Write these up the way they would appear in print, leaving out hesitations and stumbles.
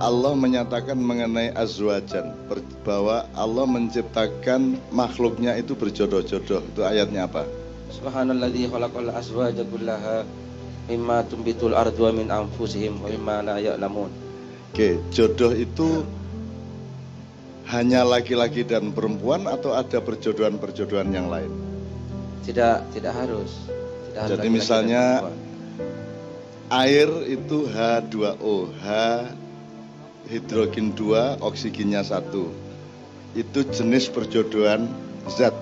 Allah menyatakan mengenai azwajan, bahwa Allah menciptakan makhluknya itu berjodoh-jodoh. Itu ayatnya apa? Subhanalladzi khalaqal azwaja kullaha mimma tumbitul ardu min anfusihim wa mimma la ya'lamun. Oke, jodoh itu hanya laki-laki dan perempuan atau ada perjodohan-perjodohan yang lain? Tidak harus. Jadi misalnya air itu H2O, H hidrogen 2, oksigennya 1. Itu jenis perjodohan zat.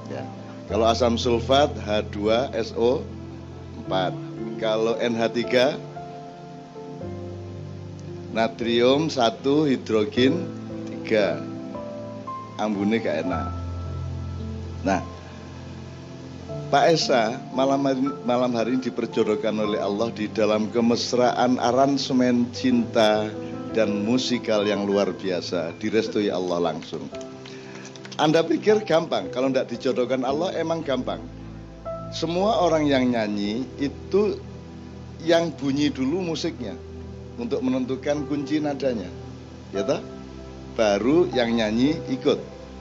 Ya. Kalau asam sulfat H2SO 4. Kalau NH3 natrium 1, hidrogen 3. Ambune gak enak. Nah, Pak Esa malam hari ini diperjodohkan oleh Allah di dalam kemesraan aransemen cinta dan musikal yang luar biasa, direstui Allah langsung. Anda pikir gampang? Kalau tidak dijodohkan Allah emang gampang. Semua orang yang nyanyi itu yang bunyi dulu musiknya untuk menentukan kunci nadanya, ya toh? Baru yang nyanyi ikut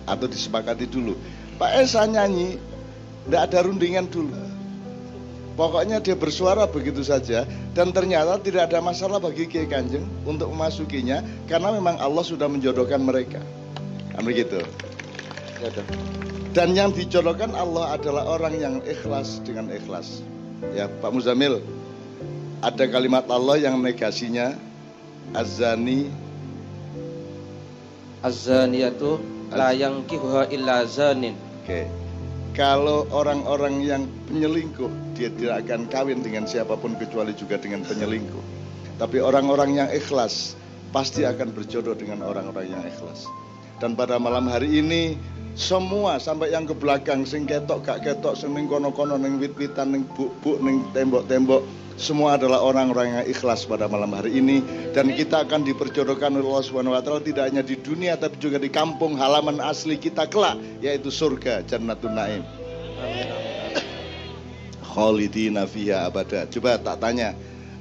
atau disepakati dulu. Pak Esa nyanyi tidak ada rundingan dulu. Pokoknya dia bersuara begitu saja, dan ternyata tidak ada masalah bagi Kiai Kanjeng untuk memasukinya karena memang Allah sudah menjodohkan mereka. Kan begitu. Dan yang dijodohkan Allah adalah orang yang ikhlas dengan ikhlas. Ya, Pak Muzamil, ada kalimat Allah yang negasinya az-zani az-zaniyatu la yankihuha illa zanin. Oke. Kalau orang-orang yang penyelingkuh, dia tidak akan kawin dengan siapapun kecuali juga dengan penyelingkuh. Tapi orang-orang yang ikhlas pasti akan berjodoh dengan orang-orang yang ikhlas. Dan pada malam hari ini semua sampai yang ke belakang, sing ketok gak ketok, sing ning kono-kono, ning wit-witan, ning buk-buk, ning tembok-tembok, semua adalah orang-orang yang ikhlas pada malam hari ini. Dan kita akan diperjodohkan oleh Allah SWT tidak hanya di dunia tapi juga di kampung halaman asli kita kelak, yaitu surga, Jannatun Naim. Khalidina fiha abada. Coba tak tanya,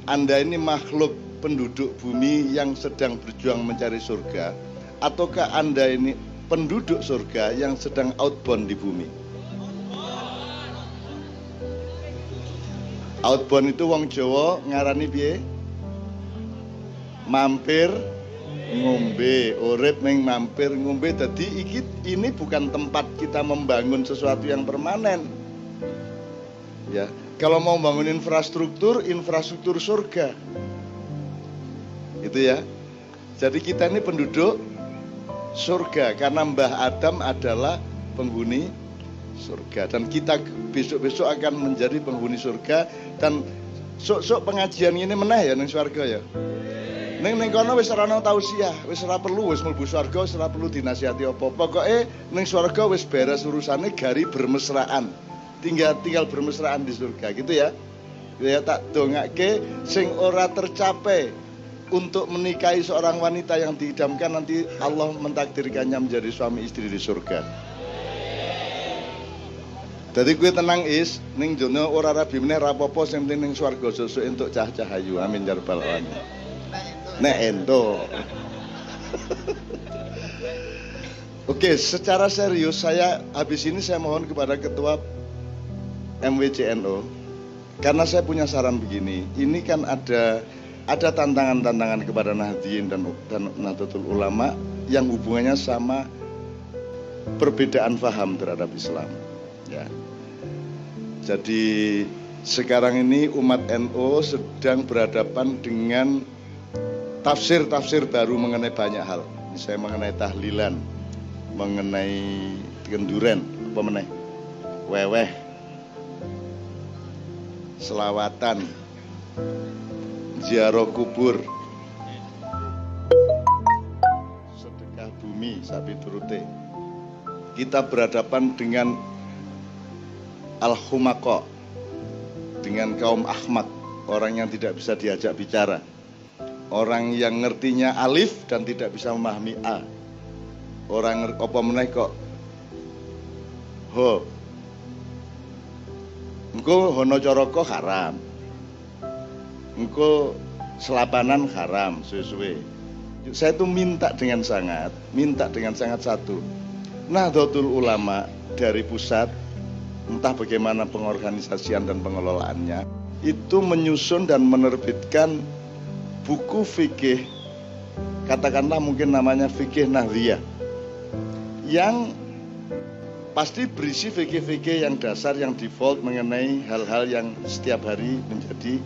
Anda ini makhluk penduduk bumi yang sedang berjuang mencari surga, ataukah Anda ini penduduk surga yang sedang outbound di bumi? Outbound itu wong Jawa ngarani piye? Mampir ngombe, urip ning mampir ngombe. Jadi ini bukan tempat kita membangun sesuatu yang permanen. Ya, kalau mau bangun infrastruktur surga. Itu ya. Jadi kita ini penduduk surga karena Mbah Adam adalah penghuni surga, dan kita besok-besok akan menjadi penghuni surga. Dan sok-sok pengajian ini meneh ya ning swarga ya. Ning kono wis ora ono tausiah, wis ora perlu, wis mlebu swarga, wis ora perlu dinasihati apa-apa. Pokoke ning swarga wis beres urusane, gari bermesraan. Tinggal bermesraan di surga gitu ya. Ya tak dongake sing ora tercapai untuk menikahi seorang wanita yang diidamkan, nanti Allah mentakdirkannya menjadi suami istri di surga. Jadi gue tenang is, ning jono ora rabi meneh rapopo, sing penting ning swarga sesuk entuk cah-cahayu. Amin ya rabbal alamin. Nek ento. Oke, secara serius habis ini saya mohon kepada ketua MWCNO, karena saya punya saran begini. Ini kan ada tantangan-tantangan kepada Nahdliyin dan Nahdlatul Ulama yang hubungannya sama perbedaan faham terhadap Islam. Ya. Jadi sekarang ini umat NU sedang berhadapan dengan tafsir-tafsir baru mengenai banyak hal. Misalnya mengenai tahlilan, mengenai kenduren, apa meneh, weweh, selawatan, ziarah kubur, sedekah bumi, sapi turute. Kita berhadapan dengan al-humaqah, dengan kaum ahmak, orang yang tidak bisa diajak bicara, orang yang ngertinya alif dan tidak bisa memahami a, orang apa meneh kok ho, engko hono coroko haram, engko selapanan haram suwe-suwe, Saya itu minta dengan sangat satu. Nahdlatul Ulama dari pusat, entah bagaimana pengorganisasian dan pengelolaannya, itu menyusun dan menerbitkan buku fikih, katakanlah mungkin namanya fikih Nahdliyah, yang pasti berisi fikih-fikih yang dasar, yang default mengenai hal-hal yang setiap hari menjadi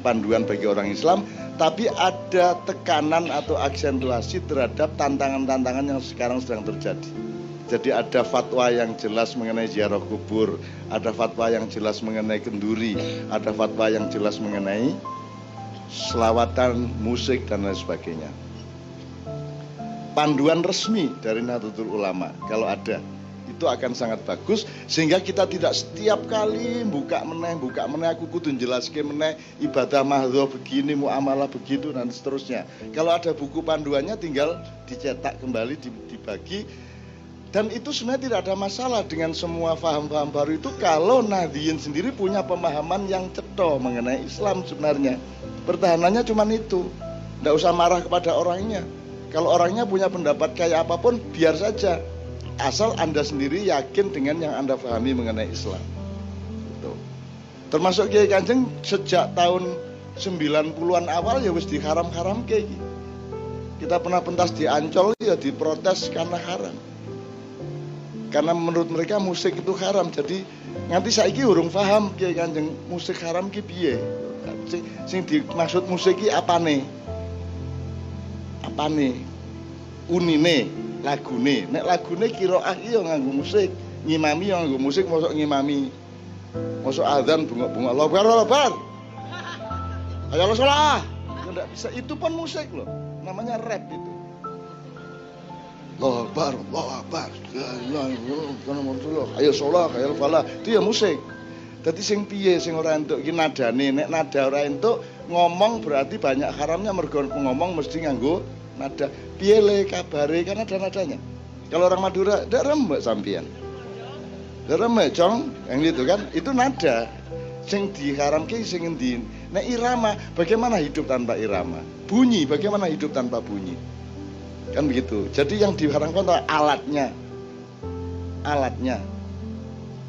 panduan bagi orang Islam, tapi ada tekanan atau aksentuasi terhadap tantangan-tantangan yang sekarang sedang terjadi. Jadi ada fatwa yang jelas mengenai ziarah kubur, ada fatwa yang jelas mengenai kenduri, ada fatwa yang jelas mengenai selawatan, musik, dan lain sebagainya. Panduan resmi dari Nahdlatul Ulama kalau ada, itu akan sangat bagus, sehingga kita tidak setiap kali buka meneh aku kudu jelaskan meneh ibadah mahdhah begini, muamalah begitu, dan seterusnya. Kalau ada buku panduannya tinggal dicetak kembali, dibagi. Dan itu sebenarnya tidak ada masalah dengan semua paham-paham baru itu kalau Nahdliyin sendiri punya pemahaman yang cetha mengenai Islam. Sebenarnya pertahanannya cuma itu, tidak usah marah kepada orangnya. Kalau orangnya punya pendapat kayak apapun, biar saja, asal Anda sendiri yakin dengan yang Anda pahami mengenai Islam. Termasuk Kiai Kanjeng sejak tahun 90-an awal ya wis diharam-haram kayak gitu. Kita pernah pentas di Ancol ya diprotes karena haram. Karena menurut mereka musik itu haram. Jadi nganti saiki urung paham Kiai Kanjeng musik haram ki piye. Sing dimaksud musik ki apane? Apane? Unine, lagune. Nek lagune qiraah iki ya nganggo musik, ngimami ya nganggo musik, mosok ngimami. Mosok azan bunga-bunga Allahu Akbar. Ayo sholat. Enggak bisa, itu pun musik loh. Namanya rap itu. Allahu Akbar, Allahu Akbar. Ayo sholat, ayo falah. Itu ya musik. Dadi sing piye sing ora entuk iki nadane, nek nada ora entuk ngomong berarti banyak haramnya, mergo ngomong mesti nganggo nada. Piye le kabare kan ada nadanya. Kalau orang Madura ndak rembek sampean. Ndak rembek cong, yang itu kan itu nada. Sing diharamke sing endi? Nek irama, bagaimana hidup tanpa irama? Bunyi, bagaimana hidup tanpa bunyi? Kan begitu. Jadi yang diharamkan adalah alatnya. Alatnya.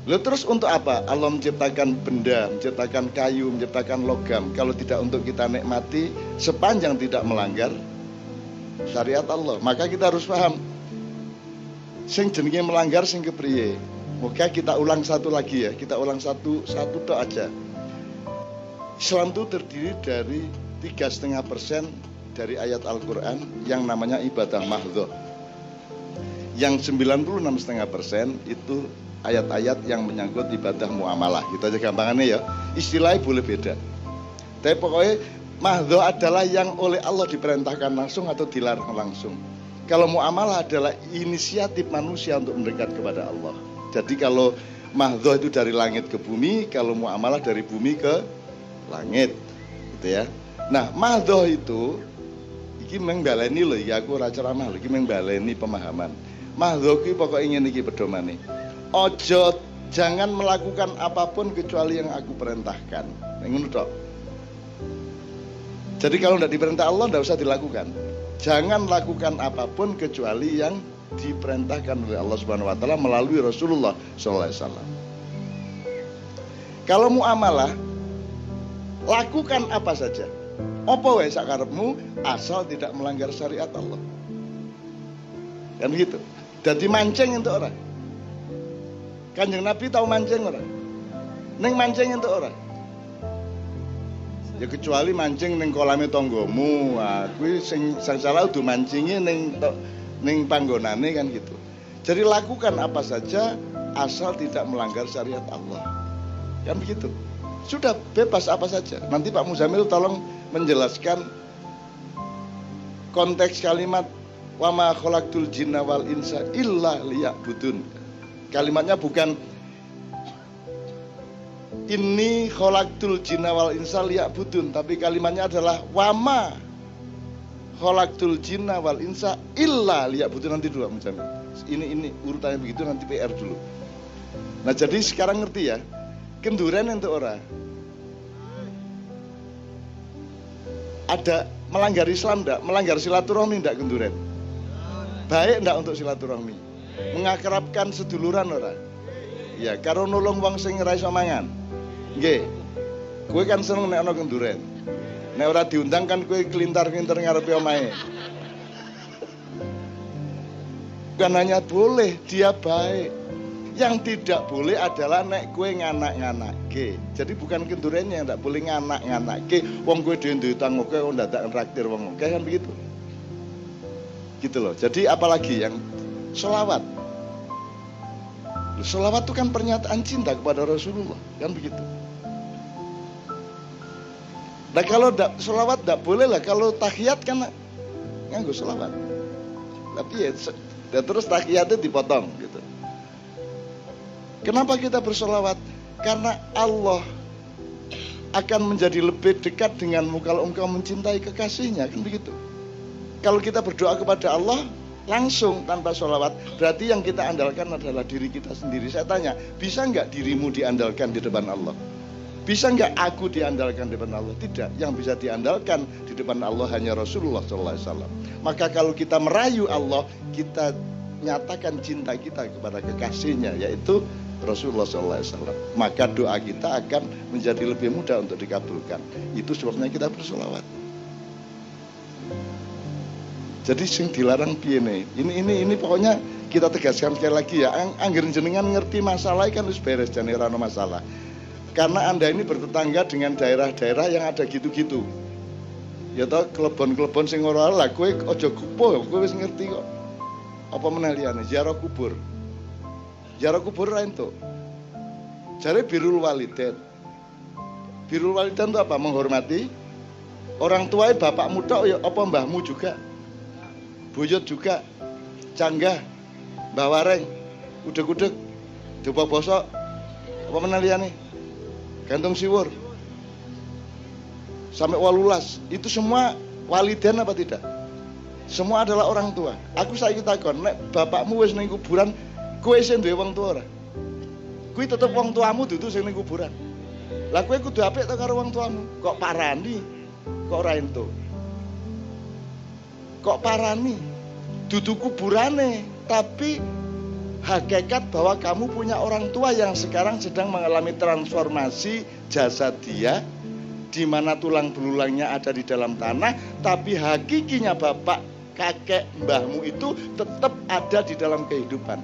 Lalu terus untuk apa? Allah menciptakan benda, menciptakan kayu, menciptakan logam. Kalau tidak untuk kita nikmati, sepanjang tidak melanggar syariat Allah. Maka kita harus paham, sing jenenge melanggar sing kepriye. Moga kita ulang satu lagi ya. Kita ulang satu tok aja. Islam itu terdiri dari 3,5% dari ayat Al-Quran yang namanya ibadah mahdhah. Yang 96,5% itu ayat-ayat yang menyangkut ibadah muamalah. Gitu aja gampangannya ya. Istilahnya boleh beda. Tapi pokoknya mahdhah adalah yang oleh Allah diperintahkan langsung atau dilarang langsung. Kalau muamalah adalah inisiatif manusia untuk mendekat kepada Allah. Jadi kalau mahdhah itu dari langit ke bumi, kalau muamalah dari bumi ke langit, gitu ya. Nah, mahdhah itu iki mengbaleni lho, ya aku ora ceramah lho, iki mengbaleni pemahaman. Mahdhah iki pokoke ngene iki pedomane. Ojo, jangan melakukan apapun kecuali yang aku perintahkan. Ngono tok. Jadi kalau tidak diperintah Allah tidak usah dilakukan. Jangan lakukan apapun kecuali yang diperintahkan oleh Allah Subhanahu wa taala melalui Rasulullah sallallahu alaihi wasallam. Kalau muamalah, lakukan apa saja. Apa wae sak karepmu asal tidak melanggar syariat Allah. Kan gitu. Dadi mancing entuk ora? Kanjeng Nabi tahu mancing ora? Ning mancing entuk ora? Ya kecuali mancing ning kolame tanggamu. Wah, kuwi sing salah udah mancinge ning panggonane kan gitu. Jadi lakukan apa saja asal tidak melanggar syariat Allah. Kan begitu. Sudah bebas apa saja. Nanti Pak Muzamil tolong menjelaskan konteks kalimat wa ma khalaqtul jinna wal insa illa liya'budun. Kalimatnya bukan inni khalaqtul jinna wal insa liya'budun, tapi kalimatnya adalah wa ma khalaqtul jinna wal insa illa liya'budun. Nanti dulu Muzamil. Ini urutannya begitu, nanti PR dulu. Nah, jadi sekarang ngerti ya. Kenduren untuk orang. Ada Melanggar Islam enggak? Melanggar silaturahmi enggak kenduren? Baik enggak untuk silaturahmi? Mengakrabkan seduluran ora? Ya, karo nulung wong sing ora iso mangan. Nggih. Kowe kan seneng nek ana kenduren. Nek ora diundang kan kowe kelintar-kelintar ngarepe omahe. Bukan hanya boleh, dia baik. Yang tidak boleh adalah nek kowe nganak-nganakke. Jadi bukan kendurennya yang tidak boleh nganak-nganakke. Wong kowe dhewe duwe utang oke kok ndadak traktir wong oke kan begitu. Gitu loh. Jadi apalagi yang sholawat. Sholawat itu kan pernyataan cinta kepada Rasulullah, kan begitu. Nah kalau sholawat tidak boleh lah, kalau tahiyat kan nganggo sholawat. Tapi ya terus tahiyatnya dipotong gitu. Kenapa kita bersholawat? Karena Allah akan menjadi lebih dekat denganmu kalau engkau mencintai kekasihnya, kan begitu. Kalau kita berdoa kepada Allah langsung tanpa sholawat, berarti yang kita andalkan adalah diri kita sendiri. Saya tanya, bisa nggak dirimu diandalkan di depan Allah? Bisa nggak aku diandalkan di depan Allah? Tidak. Yang bisa diandalkan di depan Allah hanya Rasulullah SAW. Maka kalau kita merayu Allah, kita nyatakan cinta kita kepada kekasihnya, yaitu Rasulullah SAW. Maka doa kita akan menjadi lebih mudah untuk dikabulkan. Itu sebabnya kita bersolawat. Jadi sing dilarang piye nih? Ini pokoknya kita tegaskan sekali lagi ya. Angger jenengan ngerti masalah kan wis beres jane ora ono masalah. Karena Anda ini bertetangga dengan daerah-daerah yang ada gitu-gitu. Ya toh klebon-klebon sing ora lah kowe aja kupo, kowe wis ngerti kok. Apa meneh liyane ziarah kubur. Ziarah kubur ra entuk. Jare birrul walidain. Birrul walidain itu apa? Menghormati orang tua, bapakmu tok ya apa mbahmu juga. Buyut juga, canggah, mbah wareng, udeg-udeg, depa bosok, apa meneh liyane? Gantung siwur. Sampai 18, itu semua walidain apa tidak? Semua adalah orang tua. Aku saiki takon, nek bapakmu wis ning kuburan, kowe sing duwe wong tua ora? Kuwi tetep wong tuamu dudu sing ning kuburan. Lah kowe kudu apik to karo wong tuamu. Kok parani? Kok ora entuk? Kok parani? Dudu kuburane, tapi hakikat bahwa kamu punya orang tua yang sekarang sedang mengalami transformasi jasad dia, di mana tulang belulangnya ada di dalam tanah, tapi hakikinya bapak, kakek, mbahmu itu tetap ada di dalam kehidupan.